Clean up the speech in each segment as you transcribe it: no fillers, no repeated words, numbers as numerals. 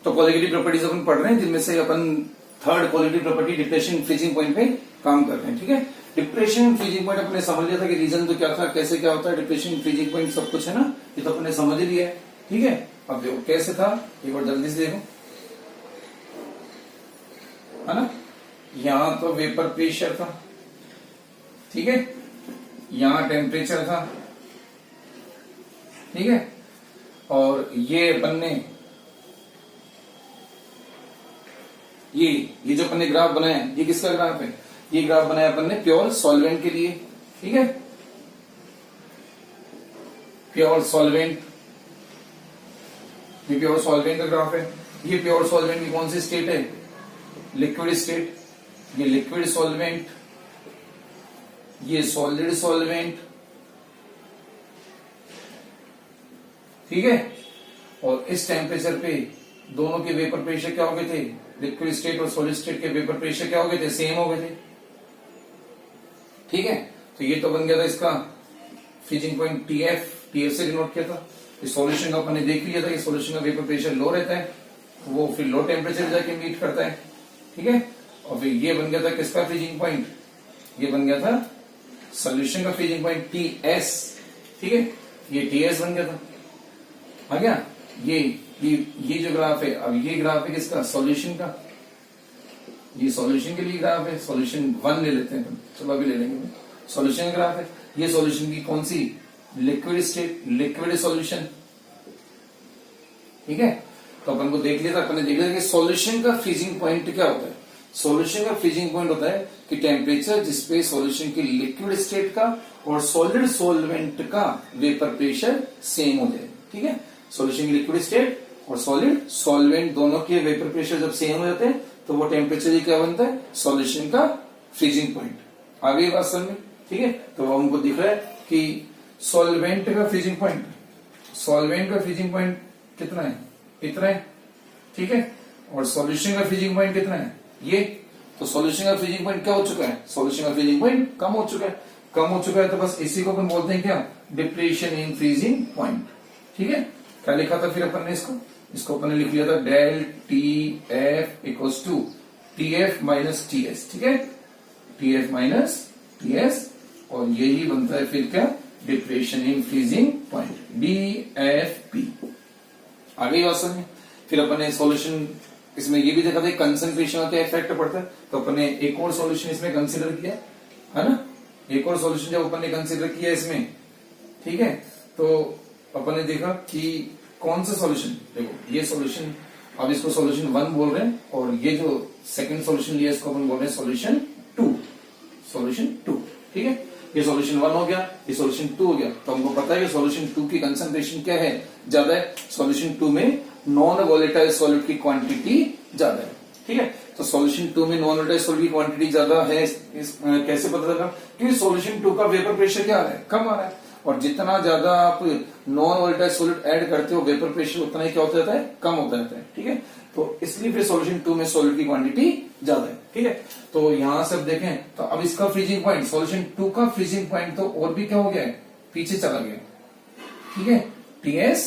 तो quality properties अपन पढ़ रहे हैं, जिनमें से अपन third colligative property depression freezing point पे काम कर रहे हैं। ठीक है, डिप्रेशन फ्रीजिंग पॉइंट अपने समझ लिया था कि रीजन तो क्या था, कैसे क्या होता है, डिप्रेशन फ्रीजिंग पॉइंट सब कुछ है ना, ये तो अपने समझ ही लिया है। ठीक है, अब देखो कैसे था, एक बार जल्दी से देखो, है ना। यहां तो वेपर प्रेशर था, ठीक है, यहां टेम्परेचर था, ठीक है, और ये अपन ने ये जो अपन ने ग्राफ बनाया, ये किसका ग्राफ है, ये ग्राफ बनाया अपन ने प्योर सॉल्वेंट के लिए। ठीक है, प्योर सॉल्वेंट, ये प्योर सॉल्वेंट का ग्राफ है। ये प्योर सॉल्वेंट की कौन सी स्टेट है, लिक्विड स्टेट। ये लिक्विड सॉल्वेंट, ये सॉलिड सॉल्वेंट, ठीक है, और इस टेम्परेचर पे दोनों के वेपर प्रेशर क्या हो गए थे, लिक्विड स्टेट और सॉलिड स्टेट के वेपर प्रेशर क्या हो गए थे, सेम हो गए थे। ठीक है, तो ये तो बन गया था इसका फ्रीजिंग पॉइंट टीएफ, टीएफ से डिनोट किया था। इस सॉल्यूशन का अपन ने देख लिया था कि सॉल्यूशन का वेपर प्रेशर लो रहता है, वो फिर लो टेम्परेचर जाके मीट करता है। ठीक है, और फिर ये बन गया था किसका फ्रीजिंग पॉइंट, ये बन गया था सॉल्यूशन का फ्रीजिंग पॉइंट टीएस। ठीक है, ये टीएस बन गया था, आ गया। ये जो ग्राफ है, अब ये ग्राफ है किसका, सॉल्यूशन का। ये सॉल्यूशन के लिए ग्राफ है, सॉल्यूशन 1 ले लेते हैं, चलो अभी ले लेंगे। सॉल्यूशन का ग्राफ है, ये सॉल्यूशन की कौन सी, लिक्विड स्टेट, लिक्विड सॉल्यूशन। ठीक है, तो अपन को देख लिया था, अपन ने देख लिया कि सॉल्यूशन का फ्रीजिंग पॉइंट क्या होता है। सॉल्यूशन का फ्रीजिंग पॉइंट होता है कि टेम्परेचर जिसपे सॉल्यूशन की लिक्विड स्टेट का और सॉलिड सॉल्वेंट का वेपर प्रेशर सेम हो जाए। ठीक है, सॉल्यूशन की लिक्विड स्टेट और सॉलिड सॉल्वेंट दोनों के वेपर प्रेशर जब सेम हो जाते हैं तो वो टेम्परेचर क्या बनता है, सॉल्यूशन का फ्रीजिंग पॉइंट। आगे बात समझ में। ठीक है, तो हमको दिख रहा है कि सॉल्वेंट का फ्रीजिंग पॉइंट, सॉल्वेंट का फ्रीजिंग पॉइंट कितना है, इतना है। ठीक है, और सॉल्यूशन का फ्रीजिंग पॉइंट कितना है, ये। तो सॉल्यूशन का फ्रीजिंग पॉइंट क्या हो चुका है, सॉल्यूशन का फ्रीजिंग पॉइंट कम हो चुका है, कम हो चुका है। तो बस इसी को अपन बोलते हैं क्या, डिप्रेशन इन फ्रीजिंग पॉइंट। ठीक है, क्या लिखा था फिर अपन ने इसको अपन ने लिख लिया था del T F equals to t f minus t s. ठीक है, t f minus t s, और यही बनता है फिर क्या, depression in freezing point, d f p. आगे बात समझे। फिर अपन ने सॉल्यूशन इसमें ये भी देखा था कंसंट्रेशन का क्या इफेक्ट पड़ता है, तो अपन ने एक और सॉल्यूशन इसमें कंसीडर किया है ना, एक और सॉल्यूशन जब अपन ने कंसीडर किया इसमें। ठीक है, तो अपन ने देखा कि कौन सा सॉल्यूशन, देखो ये सॉल्यूशन, अब इसको सॉल्यूशन 1 बोल रहे हैं, और ये जो सेकंड सॉल्यूशन लिया इसको अपन बोल रहे हैं सॉल्यूशन 2, सॉल्यूशन 2। ठीक है, ये सॉल्यूशन 1 हो गया, ये सॉल्यूशन 2 हो गया। तो हमको पता है कि सॉल्यूशन 2 की कंसंट्रेशन क्या है, ज्यादा है। सॉल्यूशन 2 में नॉन वोलेटाइल सॉलिड की क्वांटिटी ज्यादा है। ठीक है, तो सॉल्यूशन 2 में नॉन वोलेटाइल सॉलिड की क्वांटिटी ज्यादा है, कैसे पता लगा, क्योंकि सॉल्यूशन 2 का वेपर प्रेशर क्या आ रहा है, कम आ रहा है, और जितना ज्यादा आप नॉन वोलेटाइल सॉलिड ऐड करते हो वेपर प्रेशर उतना ही क्या होता जाता है, कम होता जाता है। ठीक है, तो इसलिए फिर सॉल्यूशन 2 में सॉलिड की क्वांटिटी ज्यादा है। ठीक है, तो यहां से अब देखें तो अब इसका फ्रीजिंग पॉइंट, सॉल्यूशन 2 का फ्रीजिंग पॉइंट तो और भी क्या हो गया है, पीछे चला गया। ठीक है, टीएस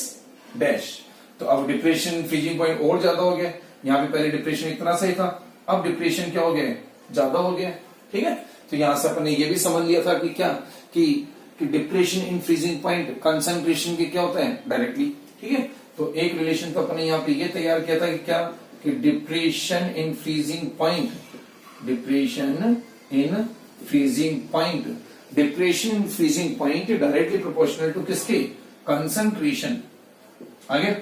डैश, तो अब डिप्रेशन फ्रीजिंग पॉइंट और ज्यादा हो गया। यहाँ पे पहले डिप्रेशन इतना सही था, अब डिप्रेशन क्या हो गया, ज्यादा हो गया। ठीक है, तो यहां से अपन ने ये भी समझ लिया था कि क्या, कि depression in freezing point concentration के क्या होता है, डायरेक्टली। ठीक है, तो एक रिलेशन तो अपने यहाँ पे ये तैयार किया था कि क्या, कि depression in freezing point, depression in freezing point, depression in freezing point directly proportional to किसके, कंसंट्रेशन। आगे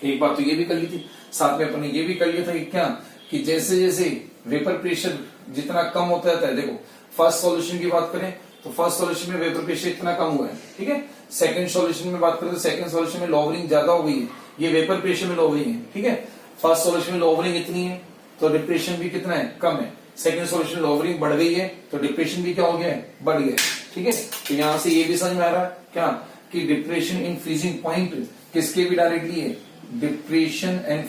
एक बात तो ये भी कर ली थी, साथ में अपन ने ये भी कर लिया था कि क्या, कि जैसे जैसे वेपर प्रेशर जितना कम होता जाता है, देखो फर्स्ट सॉल्यूशन की बात करें तो फर्स्ट सॉल्यूशन में वेपर प्रेशर इतना कम हुआ है। ठीक है, सेकंड सॉल्यूशन में बात करें तो सेकंड सॉल्यूशन में लोवरिंग ज्यादा हो गई है, ये वेपर प्रेशर में लोवरिंग है। ठीक है, फर्स्ट सॉल्यूशन में लोवरिंग इतनी है तो डिप्रेशन भी कितना है, कम है। सेकंड सॉल्यूशन लोवरिंग बढ़ गई है तो डिप्रेशन भी क्या हो गया है, बढ़ गया। ठीक है, तो यहां से ये भी समझ में आ रहा है क्या, कि डिप्रेशन इन फ्रीजिंग पॉइंट किसके भी डायरेक्टली है, depression in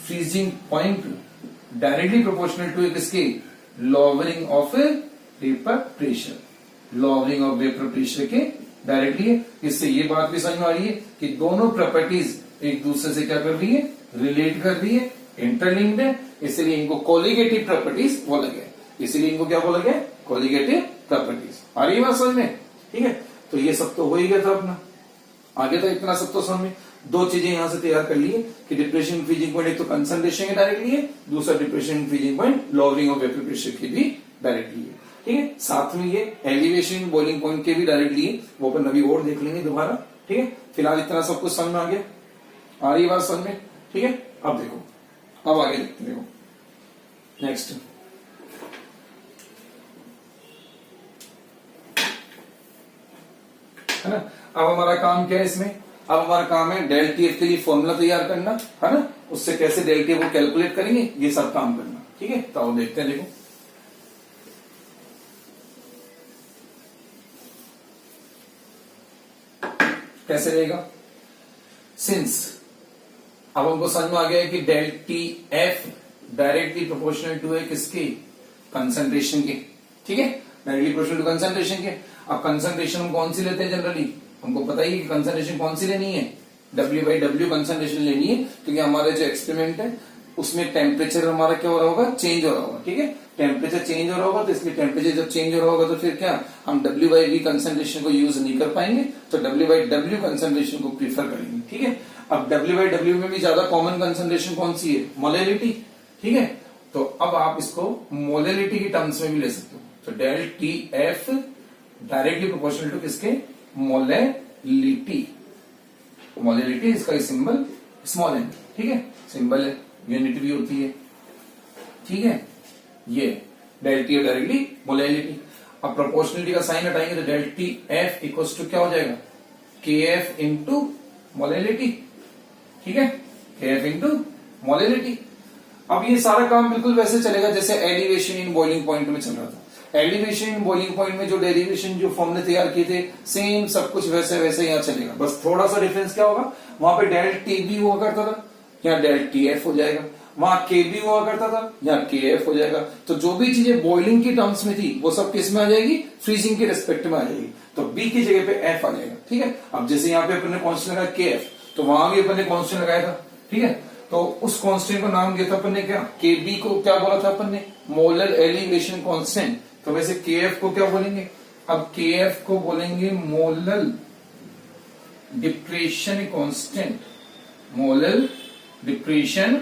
freezing point directly proportional to किसके, lowering of vapour pressure, lowering of vapour pressure के डायरेक्टली है। इससे ये बात भी समझ में आ रही है कि दोनों प्रॉपर्टीज एक दूसरे से क्या कर रही है, रिलेट कर रही है, इंटरलिंक्ड है, इसलिए इनको कोलिगेटिव प्रॉपर्टीज बोला गया। इसलिए इनको क्या बोला गया, कोलिगेटिव प्रॉपर्टीज। आ रही है बात समझ में? ठीक है, तो ये सब तो हो ही गया था अपना, आगे तो इतना सब तो समझ में। दो चीजें यहां से तैयार कर लिए कि डिप्रेशन फ्रीजिंग पॉइंट एक तो कंसंट्रेशन के डायरेक्टली है, दूसरा depression freezing point lowering of vapour pressure की भी डायरेक्टली है। ठीक है, साथ में ये एलिवेशन बॉइलिंग पॉइंट के भी डायरेक्टली है, वो अपन अभी और देख लेंगे दोबारा। ठीक है, फिलहाल इतना सब कुछ समझ में आ गया, आ रही बात समझ में? ठीक है, अब देखो, अब आगे देखते देखो नेक्स्ट। है ना, अब हमारा काम क्या है इसमें, अब हमारा काम है डेल टीएफ के लिए फॉर्मूला तैयार करना, है ना, उससे कैसे डेल टीएफ को कैलकुलेट करेंगे ये सब काम करना। ठीक है, तो अब देखते हैं, देखो कैसे रहेगा। सिंस अब हमको समझ में आ गया है कि del T f directly proportional to है किसके, कंसंट्रेशन के। ठीक है, डायरेक्टली प्रोपोर्शनल टू कंसंट्रेशन के। अब कंसंट्रेशन हम कौन सी लेते हैं जनरली, हमको पता ही है कि कंसंट्रेशन कौन सी लेनी है, W/W कंसंट्रेशन लेनी है, क्योंकि हमारे जो एक्सपेरिमेंट है उसमें टेम्परेचर हमारा क्या हो रहा होगा, चेंज हो रहा होगा। ठीक है, टेम्परेचर चेंज हो रहा होगा, तो इसलिए टेम्परेचर जब चेंज हो रहा होगा तो फिर क्या हम W/V कंसंट्रेशन को यूज नहीं कर पाएंगे, तो W/W कंसंट्रेशन को प्रीफर करेंगे। ठीक है, अब W/W में भी ज्यादा कॉमन कंसंट्रेशन कौन सी है, मोलैलिटी। ठीक है, तो अब आप इसको मोलैलिटी की टर्म्स में भी ले सकते हो, तो del T f directly proportional to किसके, मोलैलिटी। मोलैलिटी इसका सिंबल स्मॉल एन। ठीक है, सिंबल है, यूनिट भी होती है। ठीक है, ये del T f directly molality. अब प्रोपोर्शनलिटी का साइन हटाएंगे तो del T F equals to क्या हो जाएगा, के एफ इंटू मोलैलिटी। ठीक है, के एफ इंटू मोलैलिटी। अब ये सारा काम बिल्कुल वैसे चलेगा जैसे एलिवेशन इन बॉइलिंग पॉइंट में चल रहा था। एलिवेशन इन बॉइलिंग पॉइंट में जो डेरिवेशन जो फॉर्मूले तैयार किए थे सेम सब कुछ वैसे वैसे यहाँ चलेगा, बस थोड़ा सा डिफरेंस क्या होगा, वहां पे डेल टी बी हुआ करता था, यहाँ डेल टी एफ हो जाएगा, वहां के बी हुआ करता था, यहाँ के एफ हो जाएगा। तो जो भी चीजें बॉइलिंग की टर्म्स में थी वो सब किस में आ जाएगी, फ्रीजिंग के रिस्पेक्ट में आ जाएगी, तो बी की जगह पे एफ आ जाएगा। ठीक है, अब जैसे यहाँ पे अपन ने कॉन्स्टेंट लगाया के एफ, तो वहां भी अपन ने कॉन्स्टेंट लगाया था। ठीक है, तो उस कांस्टेंट को नाम दिया था अपन ने क्या, के बी को क्या बोला था अपन ने, मोलर एलिवेशन कांस्टेंट। तो वैसे के एफ को क्या बोलेंगे, अब के एफ को बोलेंगे molar depression constant, molar depression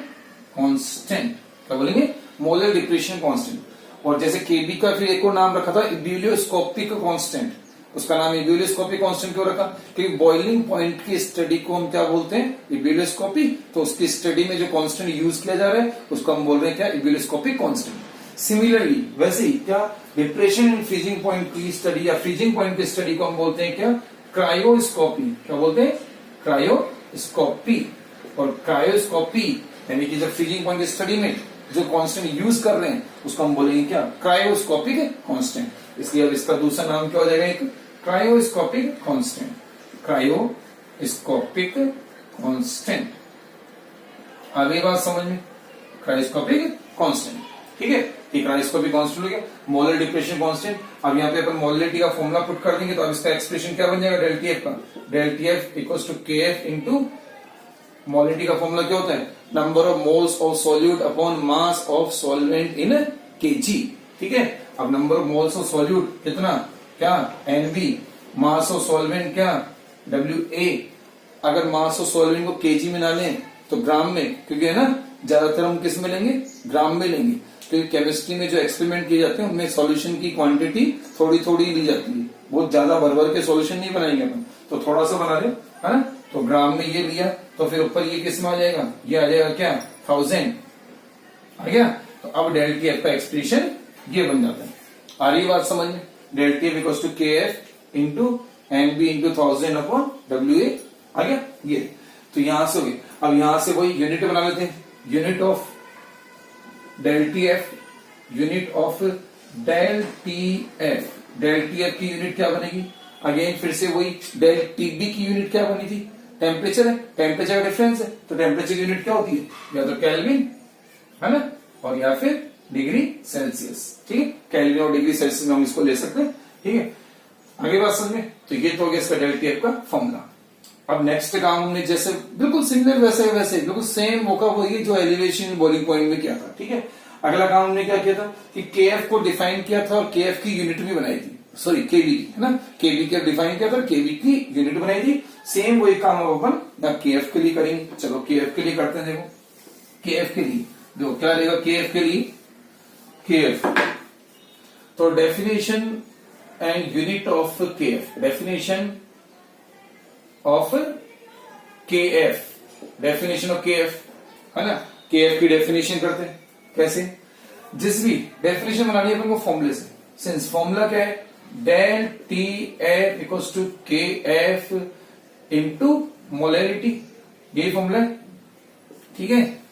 constant क्या बोलेंगे, मोलर डिप्रेशन कांस्टेंट। और जैसे के बी का फिर एक और नाम रखा था इब्यूलियोस्कोपिक कांस्टेंट, उसका नाम इब्यूलियोस्कोपिक कांस्टेंट क्यों रखा, क्योंकि बॉइलिंग पॉइंट की स्टडी को हम क्या बोलते हैं, इब्यूलियोस्कोपी। तो उसकी स्टडी में जो कांस्टेंट यूज किया जा रहा है उसको हम बोल रहे हैं क्या, इब्यूलियोस्कोपिक कांस्टेंट। सिमिलरली वैसे ही क्या, डिप्रेशन इन फ्रीजिंग पॉइंट की स्टडी या फ्रीजिंग पॉइंट की स्टडी को हम बोलते हैं क्या, क्रायोस्कोपी। क्या बोलते हैं, क्रायोस्कोपी। और क्रायोस्कोपी यानी कि जब फ्रीजिंग पॉइंट की स्टडी में जो कांस्टेंट यूज कर रहे हैं उसको हम बोलेंगे क्या, क्रायोस्कोपिक कांस्टेंट। इसलिए अब इसका दूसरा नाम क्या हो जाएगा, एक क्रायोस्कोपिक कांस्टेंट, क्रायोस्कोपिक कांस्टेंट। आगे बात समझ में, क्रायोस्कोपिक कांस्टेंट। ठीक है, क्रायोस्कोपिक कांस्टेंट हो गया, मोलर डिप्रेशन कांस्टेंट। अब यहाँ पे अपन मोलरिटी का फॉर्मूला पुट कर देंगे, तो अब इसका एक्सप्रेशन क्या बन जाएगा, डेल टी एफ का, del T F equals to के एफ इंटू मोलरिटी का फॉर्मूला क्या होता है, number of moles of solute upon mass of solvent in KG. ठीक है, अब number of moles of solute कितना, क्या NB, मास ऑफ सॉल्वेंट क्या WA। अगर मास ऑफ सॉल्वेंट को केजी में ना लें तो ग्राम में, क्योंकि है ना ज्यादातर हम किस में लेंगे, ग्राम में लेंगे, क्योंकि केमिस्ट्री में जो एक्सपेरिमेंट किए जाते हैं उनमें सॉल्यूशन की क्वांटिटी थोड़ी थोड़ी ली जाती है, बहुत ज्यादा भर भर के सॉल्यूशन नहीं बनाएंगे अपन, तो थोड़ा सा बना रहे, है ना, तो ग्राम में ये लिया, तो फिर ऊपर ये किस में आ जाएगा, ये आ जाएगा क्या 1000 आ गया। तो अब डेल टी एफ का एक्सप्रेशन ये बन जाता है। आ रही बात समझ में, del T F equals to के F into NB into 1000 upon WA आ गया ये। तो यहां से हो गई, अब यहां से वही यूनिट बना लेते हैं, unit of del T F, unit of del T F. Del T F की यूनिट क्या बनेगी, अगेन फिर से वही, डेल टी बी की यूनिट क्या बनी थी, टेम्परेचर है, टेम्परेचर का डिफरेंस है, तो टेम्परेचर की यूनिट क्या होती है, या तो केल्विन है ना, और या फिर डिग्री सेल्सियस। ठीक है, केल्विन और डिग्री सेल्सियस में हम इसको ले सकते हैं। ठीक है, आगे बात समझ में? तो ये तो हो गया इसका डेल टी एफ का फॉर्मूला। अब नेक्स्ट काम हमने जैसे बिल्कुल सिमिलर वैसे वैसे बिल्कुल सेम मौका वही जो एलिवेशन बॉइलिंग पॉइंट में किया था, ठीक है। अगला काम हमने क्या किया था कि के एफ को डिफाइन किया था और के एफ की यूनिट भी बनाई थी, सॉरी केवी है ना, केवी के डिफाइन किया था, केवी की यूनिट बनाई थी। सेम वही काम अब अपन के एफ के लिए करेंगे। चलो के एफ के लिए करते हैं। देखो के एफ के लिए देखो क्या रहेगा, के एफ के लिए के एफ तो डेफिनेशन एंड यूनिट ऑफ के एफ, डेफिनेशन ऑफ के एफ, डेफिनेशन ऑफ के एफ है ना। के एफ की डेफिनेशन करते हैं कैसे, जिस भी डेफिनेशन बनानी है अपन को फॉर्मूले से। सिंस फॉर्मूला क्या है, del T F equals to के एफ इंटू मोलैरिटी, यही फॉर्मूला है, ठीक है।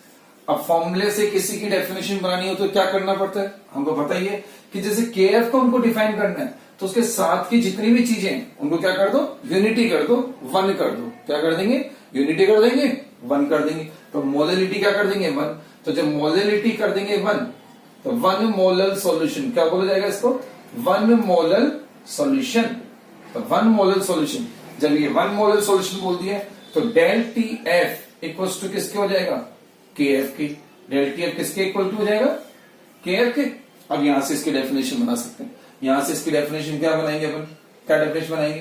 अब फॉर्मूले से किसी की डेफिनेशन बनानी हो तो क्या करना पड़ता है, हमको पता ही है कि जैसे के एफ को उनको डिफाइन करना है तो उसके साथ की जितनी भी चीजें हैं उनको क्या कर दो, यूनिटी कर दो, वन कर दो। क्या कर देंगे, यूनिटी कर देंगे, वन कर देंगे। तो मोलैरिटी क्या कर देंगे, वन। तो जब मोलैरिटी कर देंगे वन, तो वन मोलर सॉल्यूशन क्या बोला जाएगा इसको, वन मोलर सॉल्यूशन। तो वन मोलर सॉल्यूशन, जब ये वन मोलर सॉल्यूशन बोल दिया तो del T F equal to किसके हो जाएगा, के एफ की। डेल टी एफ किसके इक्वल टू हो जाएगा, के एफ के। अब यहां से इसकी डेफिनेशन बना सकते हैं। यहां से इसकी डेफिनेशन क्या बनाएंगे अपन, क्या डेफिनेशन बनाएंगे,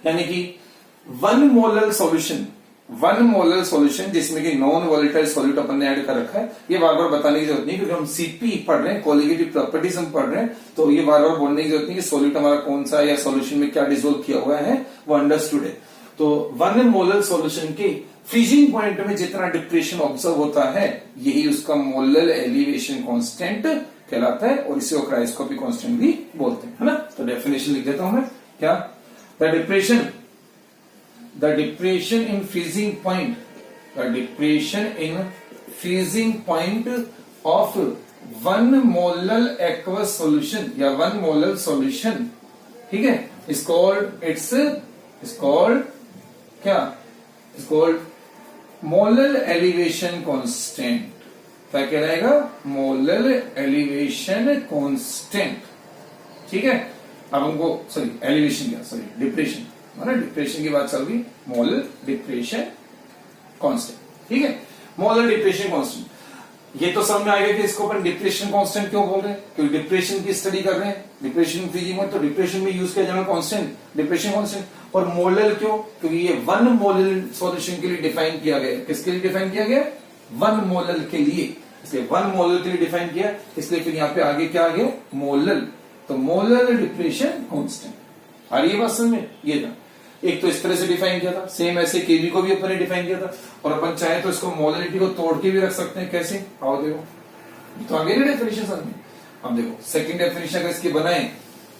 यानी कि one molar solution, one molar solution जिसमें कि नॉन वॉलेटाइल सॉल्यूट अपन ने ऐड कर रखा है। ये बार बार बताने की जरूरत नहीं क्योंकि हम सीपी पढ़ रहे हैं, कोलिगेटिव प्रॉपर्टीज हम पढ़ रहे हैं, तो ये बार बार बोलने की जरूरत नहीं कि सॉल्यूट हमारा कौन सा या सॉल्यूशन में क्या डिसोल्व किया हुआ है, वो अंडरस्टूड है। तो वन मोलर सॉल्यूशन के फ्रीजिंग पॉइंट में जितना डिप्रेशन ऑब्जर्व होता है यही उसका मोलर एलिवेशन कांस्टेंट कहलाता है और इसे क्रायोस्कोपिक कांस्टेंट भी बोलते हैं, है ना। तो डेफिनेशन लिख देता हूं मैं, क्या, the depression in freezing point, the depression in freezing point of one molar aqueous solution या वन मोलर सॉल्यूशन, ठीक है, इज कॉल्ड क्या, is called molar elevation constant. क्या कहलाएगा, मोलर एलिवेशन कांस्टेंट, ठीक है। अब हमको सॉरी एलिवेशन क्या, सॉरी डिप्रेशन, डिप्रेशन की बात चल रही, मोलर डिप्रेशन कांस्टेंट, ठीक है। मोलर डिप्रेशन कांस्टेंट, ये तो समझ में आएगा कि इसको अपन डिप्रेशन कांस्टेंट क्यों बोल रहे हैं, क्योंकि डिप्रेशन की स्टडी कर रहे हैं, डिप्रेशन फ्रीजिंग में, तो डिप्रेशन में यूज किया जाना कांस्टेंट, डिप्रेशन कांस्टेंट। और मोलर क्यों, क्योंकि ये वन मोलर सॉल्यूशन के लिए डिफाइन किया गया। किसके लिए डिफाइन किया गया, वन मोलर के लिए, इसलिए वन मोलर के लिए डिफाइन किया, इसलिए फिर यहाँ पे आगे क्या आ गया, मोलर। तो मोलर डिप्रेशन कांस्टेंट, आ रही है बात समझ में। ये था एक, तो इस तरह से डिफाइन किया था, सेम ऐसे केबी को भी अपन ने डिफाइन किया था। और अपन चाहे तो इसको मोलरिटी को तोड़ के भी रख सकते हैं, कैसे, आओ देखो, तो आगे ना डेफिनेशन समझ में। अब देखो सेकंड डेफिनेशन अगर इसकी बनाए,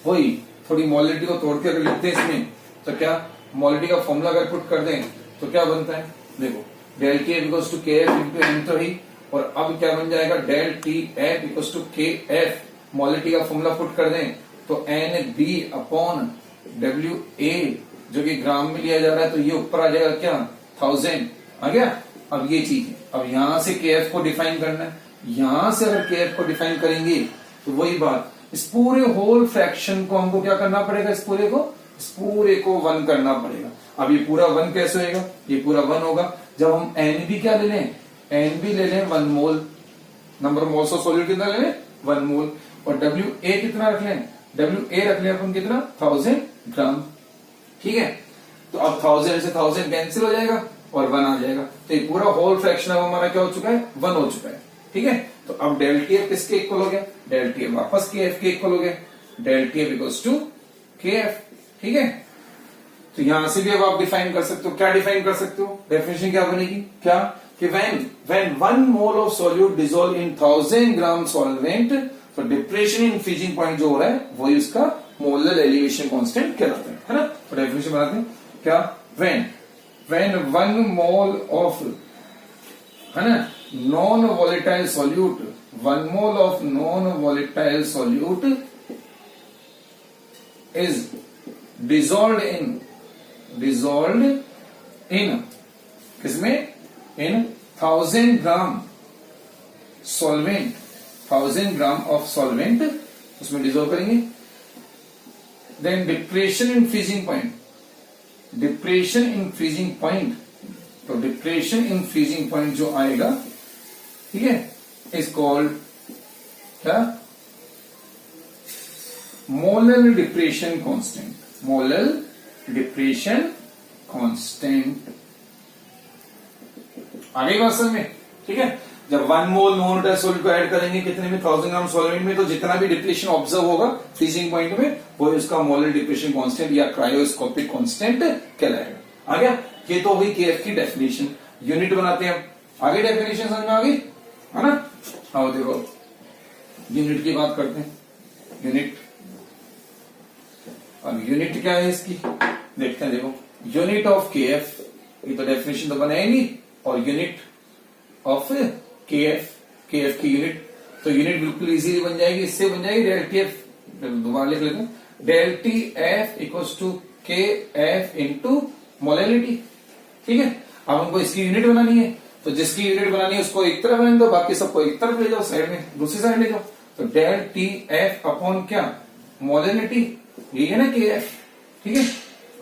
वही थोड़ी मोलरिटी को तोड़ के अगर लिखते हैं इसमें, तो क्या मोलरिटी का फॉर्मूला अगर पुट कर दें तो क्या बनता है, देखो del T F equals to के एफ इंटू एन, तो ही, और अब क्या बन जाएगा, del T F equals to के एफ, मोलरिटी का फॉर्मूला पुट कर दें तो N B upon W A, जो कि ग्राम में लिया जा रहा है, तो ये ऊपर आ जाएगा क्या, 1000 आ गया। अब ये चीज है, अब यहां से के एफ को डिफाइन करना है, यहां से अगर के एफ को डिफाइन करेंगे तो वही बात, इस पूरे होल फ्रैक्शन को हमको क्या करना पड़ेगा, इस पूरे को वन करना पड़ेगा। अब ये पूरा वन कैसे होगा, ये पूरा वन होगा जब हम एन बी क्या ले लें, एन बी ले लें 1 mole, number of moles of solute कितना ले लें, 1 मोल, और डब्ल्यू ए कितना रख लें, डब्ल्यू ए रख लें अपन कितना, 1000 ग्राम, ठीक है। तो अब 1000 से 1000 कैंसिल हो जाएगा और 1 आ जाएगा, तो ये पूरा होल फ्रैक्शन अब हमारा क्या हो चुका है, 1 हो चुका है, ठीक है। तो अब डेल टी एफ किसके इक्वल हो गया, डेल टी एफ वापस के एफ के इक्वल हो गया, del T F equals to के एफ, ठीक है। तो यहां से भी अब आप डिफाइन कर सकते हो, क्या डिफाइन कर सकते हो, डेफिनेशन क्या बनेगी, क्या, कि when 1 mole of solute dissolve in 1000 gram solvent, तो डिप्रेशन इन फ्रीजिंग पॉइंट जो हो रहा है वही उसका मोलर एलिवेशन कांस्टेंट कहलाता है ना। तो डेफिनेशन बनाते हैं क्या, when 1 mole of, है ना, non volatile solute, 1 mole of non volatile solute is dissolved in किसमें, in 1000 gram solvent, 1000 gram of solvent, उसमें डिजोल्व करेंगे then depression in freezing point, depression in freezing point, तो depression in freezing point जो आएगा, ठीक है, is called क्या, molar depression constant, molar depression constant. आगे बात समझ में, ठीक है। जब 1 मोल नॉन वाटर सॉल्यूट को ऐड करेंगे कितने में, 1000 ग्राम सॉल्वेंट में, तो जितना भी डिप्रेशन ऑब्जर्व होगा फ्रीजिंग पॉइंट में वो उसका मोलर डिप्रेशन कांस्टेंट या क्रायोस्कोपिक कांस्टेंट कहलाएगा। आ गया, ये तो हुई केएफ की डेफिनेशन। यूनिट बनाते हैं आगे, डेफिनेशन समझ में आ गई है ना। आओ देखो यूनिट की बात करते हैं, यूनिट, अब यूनिट क्या है इसकी देखते हैं। देखो यूनिट ऑफ केएफ, ये तो डेफिनेशन तो बनाएंगी, और यूनिट ऑफ केएफ, केएफ की यूनिट, तो यूनिट बिल्कुल इजीली बन जाएगी, इससे बन जाएगी डेल टी एफ, दोबारा लिख लेते हैं, del T F equals to के एफ इंटू मोलैलिटी, ठीक है। अब हमको इसकी यूनिट बनानी है, तो जिसकी यूनिट बनानी है उसको एक तरफ रहने दो, बाकी सबको एक तरफ ले जाओ, साइड में दूसरी साइड ले जाओ, तो डेल टी एफ अपॉन क्या, मोलैलिटी, ये है ना के एफ, ठीक है,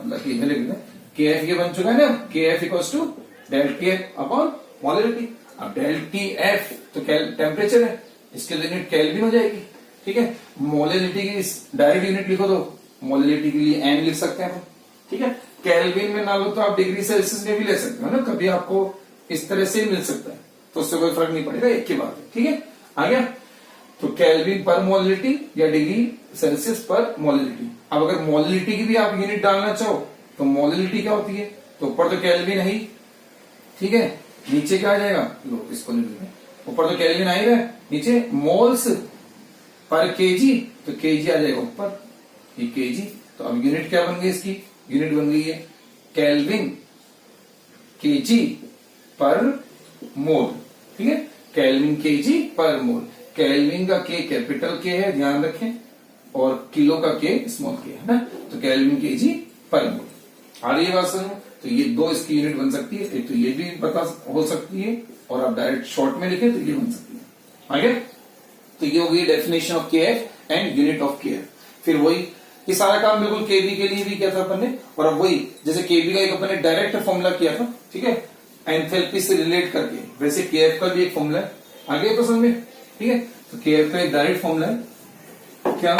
मतलब कि लिख लेते हैं के एफ, ये बन चुका है ना, K F equals to del T F upon molality. अब डेल टी एफ तो टेम्परेचर है, इसके यूनिट केल्विन हो जाएगी, ठीक है। मोलैलिटी की डायरेक्ट यूनिट लिखो तो मोलैलिटी के लिए एन लिख सकते हैं, ठीक है। केल्विन में ना लो तो आप डिग्री सेल्सियस में भी ले सकते हो ना, कभी आपको इस तरह से मिल सकता है, तो उससे कोई फर्क नहीं पड़ेगा, एक की बात है, ठीक है। आ गया, तो केल्विन पर मोलैलिटी या डिग्री सेल्सियस पर मोलैलिटी। अब अगर मोलैलिटी की भी आप यूनिट डालना चाहो तो मोलैलिटी क्या होती है, तो ऊपर तो केल्विन है ही, ठीक है, नीचे क्या आ जाएगा, लो इसको लिख लेते हैं, ऊपर तो केल्विन आ ही रहा है, नीचे मोल्स पर केजी, तो केजी आ जाएगा ऊपर, ये केजी, तो अब यूनिट क्या बन गई इसकी, यूनिट बन गई है केल्विन केजी पर मोल, ठीक है, केल्विन केजी पर मोल। केल्विन का के कैपिटल के है, ध्यान रखें, और किलो का के स्मॉल के है ना, तो केल्विन केजी पर मोल। आ रही है बात समझ में, तो ये दो इसकी यूनिट बन सकती है, एक तो ये भी पता हो सकती है, और आप डायरेक्ट शॉर्ट में लिखें तो ये बन सकती है। आगे, तो ये हो गई definition of KF and unit of KF. फिर वही ये सारा काम बिल्कुल केबी के लिए भी किया था अपन ने, और अब वही जैसे केबी का एक अपन ने डायरेक्ट फॉर्मूला किया था, ठीक है, एंथैल्पी से रिलेट करके, वैसे केएफ का भी एक फॉर्मूला है, आगे तो समझे, ठीक है। तो केएफ का एक डायरेक्ट फॉर्मूला है क्या,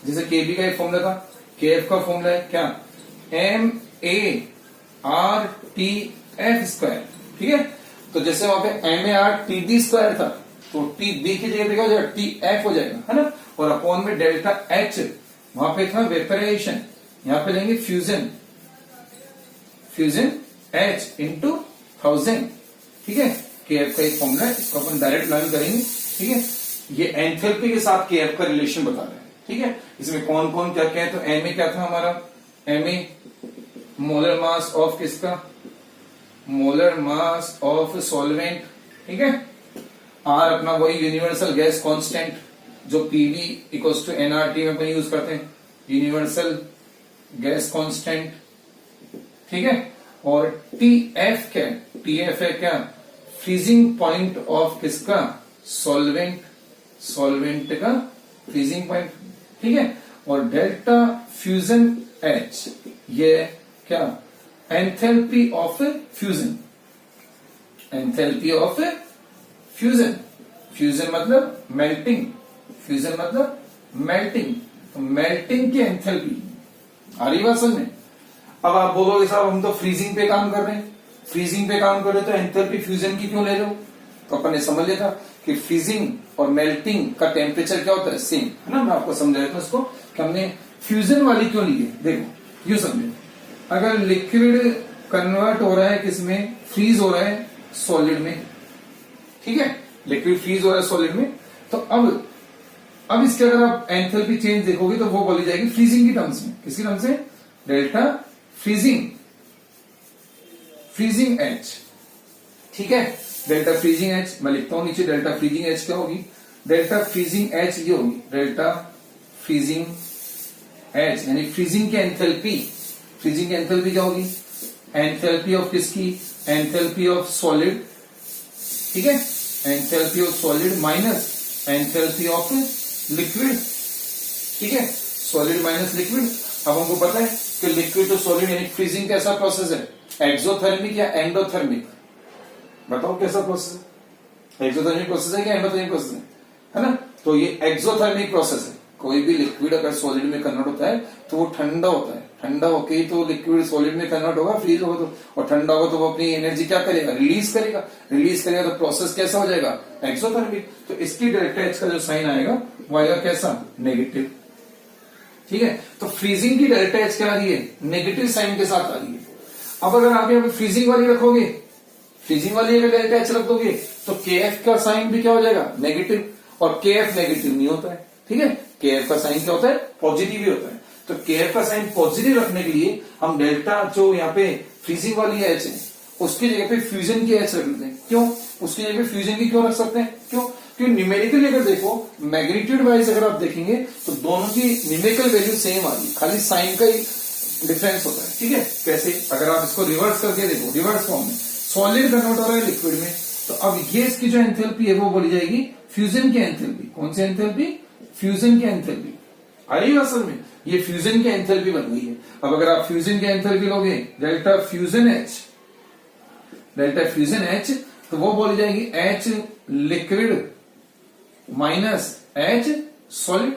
जैसे केबी का एक फॉर्मूला था, केएफ का फॉर्मूला है क्या, M A R T F square, ठीक है। तो जैसे वहां पे M A R T D square था, तो टी डी की जगह देखा जाएगा टी एफ हो जाएगा, है ना, और अपॉन में डेल्टा एच, वहां पे था वेपराइजेशन, यहां पे लेंगे फ्यूजन, फ्यूजन एच इंटू 1000, ठीक है। केएफ का एक फॉर्मूला है, इसको अपन डायरेक्ट लर्न करेंगे, ठीक है। ये एंथैल्पी के साथ केएफ का रिलेशन बता रहे हैं, ठीक है। इसमें कौन कौन क्या क्या है, तो एम ए क्या था हमारा, M A molar mass of किसका, मोलर मास ऑफ सॉल्वेंट, ठीक है। आर अपना वही यूनिवर्सल गैस कांस्टेंट जो पीवी इक्वल्स टू एनआरटी में अपन यूज करते हैं, यूनिवर्सल गैस कांस्टेंट, ठीक है। और टी एफ क्या है, टी एफ है क्या, फ्रीजिंग पॉइंट ऑफ किसका, सॉल्वेंट, सॉल्वेंट का फ्रीजिंग पॉइंट, ठीक है। और डेल्टा फ्यूजन एच, ये क्या, enthalpy of fusion, enthalpy of fusion, fusion मतलब मेल्टिंग, फ्यूजन मतलब मेल्टिंग, तो मेल्टिंग की एंथैल्पी। आ रही बात समझ में। अब आप बोलोगे साहब हम तो फ्रीजिंग पे काम कर रहे हैं, फ्रीजिंग पे काम कर रहे हो तो एंथैल्पी फ्यूजन की क्यों ले रहे हो, तो अपन ने समझ लिया था कि फ्रीजिंग और मेल्टिंग का टेम्परेचर क्या होता है, सेम, है ना। मैं आपको समझाया था उसको कि हमने फ्यूजन वाली क्यों ली है। देखो यूं समझो, अगर लिक्विड कन्वर्ट हो रहा है किसमें, फ्रीज हो रहा है सॉलिड में, ठीक है, लिक्विड फ्रीज हो रहा है सॉलिड में, तो अब इसके अगर आप एंथैल्पी चेंज देखोगे तो वो बोली जाएगी फ्रीजिंग की टर्म्स में, किसकी टर्म्स में, डेल्टा फ्रीजिंग, फ्रीजिंग एच, ठीक है, डेल्टा फ्रीजिंग एच। मैं लिखता हूं नीचे, डेल्टा फ्रीजिंग एच क्या होगी, डेल्टा फ्रीजिंग एच ये होगी, डेल्टा फ्रीजिंग एच यानी फ्रीजिंग की एंथैल्पी, फ्रीजिंग की एंथैल्पी क्या होगी, एंथैल्पी ऑफ किसकी, एंथैल्पी ऑफ सॉलिड, ठीक है, enthalpy of solid minus enthalpy of liquid, ठीक है, सॉलिड माइनस लिक्विड। अब हमको पता है कि लिक्विड टू सॉलिड यानी फ्रीजिंग कैसा प्रोसेस है, एक्सोथर्मिक या एंडोथर्मिक? बताओ कैसा प्रोसेस है, एक्सोथर्मिक प्रोसेस है कि एंडोथर्मिक प्रोसेस है ना? तो ये एक्सोथर्मिक प्रोसेस है। कोई भी लिक्विड अगर सॉलिड में कन्वर्ट होता है तो वो ठंडा होता है, ठंडा होके ही तो लिक्विड सॉलिड में कन्वर्ट होगा, फ्रीज होगा तो, और ठंडा होगा तो वो अपनी एनर्जी क्या करेगा, रिलीज करेगा। रिलीज करेगा तो प्रोसेस कैसा हो जाएगा, एक्सोथर्मिक। तो इसकी डेल्टा एच का जो साइन आएगा वो आएगा कैसा, नेगेटिव। ठीक है, तो फ्रीजिंग की डेल्टा एच क्या आ रही है, नेगेटिव साइन के साथ आ रही है। अब अगर आप यहाँ पे फ्रीजिंग वाली रखोगे, फ्रीजिंग वाली अगर डेल्टा एच रख दोगे तो के एफ का साइन भी क्या हो जाएगा, नेगेटिव, और के एफ नेगेटिव नहीं होता है। ठीक है, के एफ का साइन क्या होता है, पॉजिटिव ही होता है। तो के एफ का साइन पॉजिटिव रखने के लिए हम डेल्टा जो यहाँ पे फ्रीजिंग वाली एच है उसकी जगह पे फ्यूजन की एच रख लेते हैं। क्यों, उसकी जगह पे फ्यूजन की क्यों रख सकते हैं, क्यों, क्योंकि न्यूमेरिकली अगर देखो, मैग्नीट्यूड वाइज अगर आप देखेंगे तो दोनों की न्यूमेरिकल वैल्यू सेम आ रही, खाली साइन का ही डिफरेंस होता है। ठीक है, कैसे, अगर आप इसको रिवर्स करके देखो, रिवर्स फॉर्म में सॉलिड कन्वर्ट हो रहा है लिक्विड में, तो अब ये इसकी जो एंथैल्पी है वो बोली जाएगी फ्यूजन की एंथैल्पी। कौन सी एंथैल्पी, फ्यूजन की एंथैल्पी। अरे असल में ये फ्यूजन की एंथैल्पी बन गई है। अब अगर आप फ्यूजन की एंथैल्पी लोगे, delta fusion H, delta fusion H, तो वो बोली जाएगी H liquid minus H solid.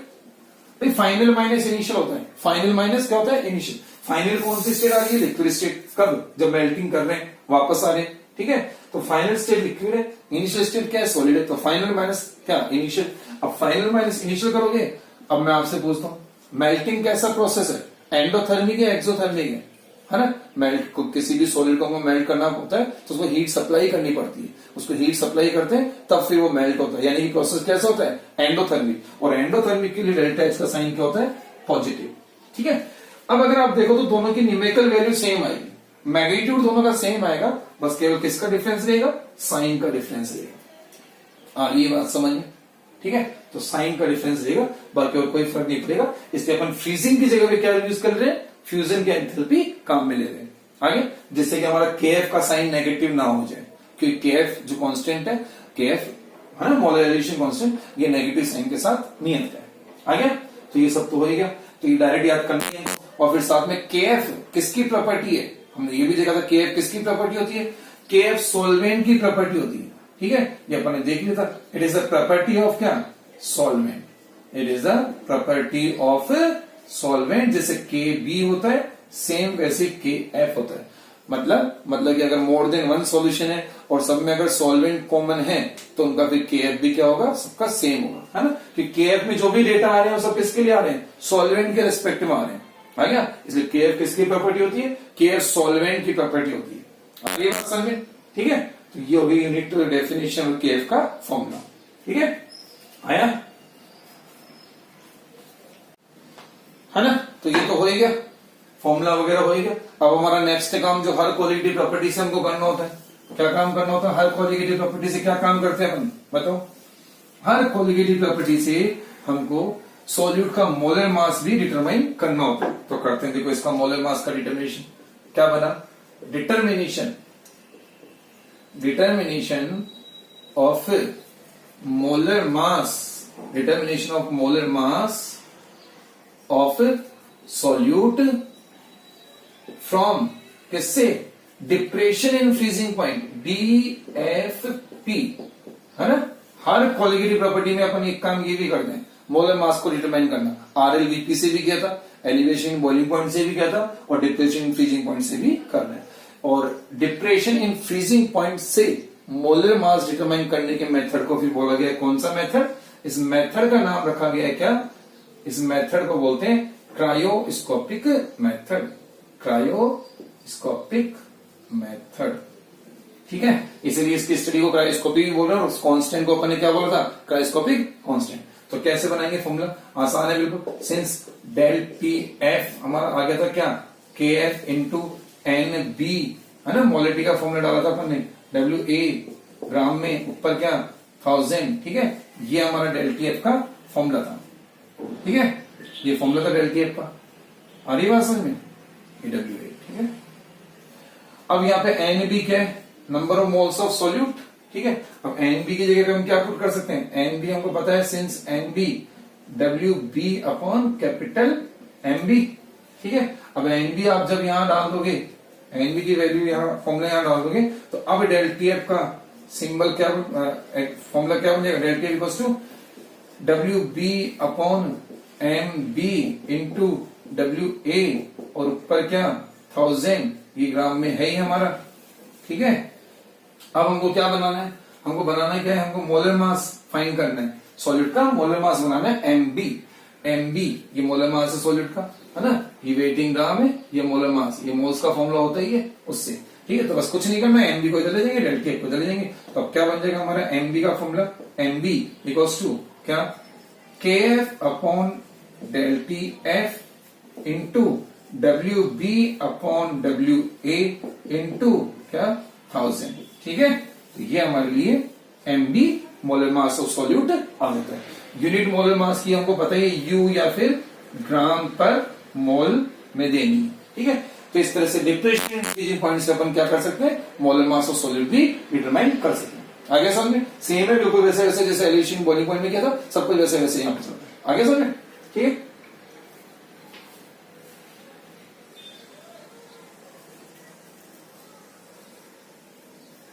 भाई फाइनल माइनस इनिशियल होता है, फाइनल माइनस क्या होता है, इनिशियल। फाइनल कौन सी स्टेट आ रही है, लिक्विड स्टेट। कब, जब मेल्टिंग कर रहे हैं, वापस आ रहे हैं। ठीक है, तो फाइनल स्टेट लिक्विड है, इनिशियल स्टेट क्या है, सॉलिड है। तो फाइनल माइनस क्या, इनिशियल। अब फाइनल माइनस इनिशियल करोगे, अब मैं आपसे पूछता हूं मेल्टिंग कैसा प्रोसेस है, एंडोथर्मिक है, एक्सोथर्मिक है ना? मेल्ट को, किसी भी सॉलिड को मेल्ट करना होता है तो उसको हीट सप्लाई करनी पड़ती है, उसको हीट सप्लाई करते हैं तब फिर वो मेल्ट होता है, यानी कि प्रोसेस कैसा होता है, एंडोथर्मिक। और एंडोथर्मिक के लिए डेल्टा एच का साइन क्या होता है, पॉजिटिव। ठीक है, अब अगर आप देखो तो दोनों की न्यूमेरिकल वैल्यू सेम आएगी, मैग्नीट्यूड दोनों का सेम आएगा, बस केवल किसका डिफरेंस रहेगा, साइन का डिफरेंस रहेगा। ये बात समझ में? ठीक है, तो साइन का डिफरेंस रहेगा, बाकी और कोई फर्क नहीं पड़ेगा। इसलिए अपन फ्रीजिंग की जगह पे क्या यूज कर रहे हैं, फ्यूजन की एंथैल्पी काम में ले रहे हैं आगे, जिससे कि हमारा के एफ का साइन नेगेटिव ना हो जाए, क्योंकि के एफ जो कांस्टेंट है, के एफ है ना, मोलराइजेशन कांस्टेंट, ये नेगेटिव साइन के साथ नहीं आता है। आगे, तो ये सब तो हो गया, तो ये डायरेक्ट याद करनी है। और फिर साथ में के एफ किसकी प्रॉपर्टी है, हमने ये भी देखा था के एफ किसकी प्रॉपर्टी होती है, के एफ सॉल्वेंट की प्रॉपर्टी होती है। ठीक है, ये अपन ने देख लिया था, it is the property of क्या, solvent. It is the property of solvent. जैसे के बी होता है सेम वैसे के एफ होता है। मतलब कि अगर मोर देन वन सॉल्यूशन है और सब में अगर सॉल्वेंट कॉमन है तो उनका फिर के एफ भी क्या होगा, सबका सेम होगा, है ना? कि के एफ में जो भी डेटा आ रहे हैं वो सब किसके लिए आ रहे हैं, सॉल्वेंट के रिस्पेक्ट में आ रहे हैं। आ गया, इसलिए के एफ किसकी प्रॉपर्टी होती है, के एफ सॉल्वेंट की प्रॉपर्टी होती है। अब ये बात समझे? ठीक है, तो ये हो गई यूनिट डेफिनेशन ऑफ के एफ का फॉर्मूला। ठीक है, आया है ना? तो ये तो हो ही गया, फॉर्मूला वगैरह हो ही गया। अब हमारा नेक्स्ट काम जो हर क्वालिटी प्रॉपर्टी से हमको करना होता है, क्या काम करना होता है, हर क्वालिटी प्रॉपर्टी से क्या काम करते हैं अपन, बताओ? हर क्वालिटी प्रॉपर्टी से हमको सॉल्यूट का मोलर मास भी डिटरमाइन करना होता है। तो करते हैं, देखो इसका मोलर मास का डिटर्मिनेशन क्या बना, determination of molar mass, determination of molar mass of solute from किससे, depression in freezing point, DFP, है ना? हर क्वालिटी प्रॉपर्टी में अपन एक काम ये भी करते हैं, मोलर मास को डिटरमाइन करना। RLVP से भी किया था, एलिवेशन बॉइलिंग पॉइंट से भी किया था, और डिप्रेशन इन फ्रीजिंग पॉइंट से भी करना है। और डिप्रेशन इन फ्रीजिंग पॉइंट से मोलर मास डिटरमाइन करने के मेथड को फिर बोला गया, कौन सा मेथड, इस मेथड का नाम रखा गया है क्या, इस मेथड को बोलते हैं क्रायोस्कोपिक मेथड, क्रायोस्कोपिक मेथड। ठीक है, इसलिए इसकी स्टडी को क्रायोस्कोपिक बोल रहे हैं, और कांस्टेंट को अपन ने क्या बोला था, क्रायोस्कोपिक कांस्टेंट। तो कैसे बनाएंगे फॉर्मूला, आसान है बिल्कुल। सिंस डेल पी एफ हमारा आ गया था क्या, K F into N B, है ना? मोलिटी का फॉर्मूला डाला था अपन ने, WA ग्राम में, ऊपर क्या 1000। ठीक है, ये हमारा डेल टी एफ का फॉर्मूला था। ठीक है, ये फॉर्मूला था डेल टी एफ का, आ रही बात समझ में, WA। ठीक है, अब यहाँ पे एन बी क्या है, number of moles of solute. ठीक है, अब एन बी की जगह पे हम क्या पुट कर सकते हैं, एन बी हमको पता है, since N B WB upon capital MB, ठीक है। अब एनबी आप जब यहां डाल दोगे, एनबी की वैल्यू यहाँ फॉर्मूला यहां डाल दोगे, तो अब डेल टीएफ का सिंबल क्या, फॉर्मूला क्या बन जाएगा, del TF equals to W B upon M B into W A, और ऊपर क्या 1000, ये ग्राम में है ही हमारा, ठीक है। अब हमको क्या बनाना है, हमको बनाना है क्या है, हमको मोलर मास फाइंड करना है, सॉलिड का मोलर मास बनाना है एमबी। एमबी ये मोलर मास है सॉलिड का, है ना, ये वेटिंग ग्राम है, ये मोलर मास, ये मोल्स का फॉर्मूला होता ही है उससे, ठीक है। तो बस कुछ नहीं करना है, एमबी को इधर ले जाएंगे, डेल टी एफ को इधर ले जाएंगे, तो अब क्या बन जाएगा हमारा एमबी का फॉर्मूला, एमबी इक्वल्स टू क्या, K F upon del T F into W B upon W A into क्या 1000, ठीक है। तो ये हमारे लिए MB molar mass of solute आ जाता है। यूनिट मोलर मास की हमको पता है यू या फिर ग्राम पर मोल में देनी है, ठीक है। तो इस तरह से डिफरेंशिएट फ्रीजिंग पॉइंट से अपन क्या कर सकते हैं, मोलर मास ऑफ सॉल्यूट भी डिटरमाइन कर सकते हैं। आगे समझ में सेम है बिल्कुल वैसे वैसे जैसे एलिवेशन बॉइलिंग पॉइंट में किया था, सब कुछ वैसे वैसे यहाँ पे आगे समझ में, ठीक है।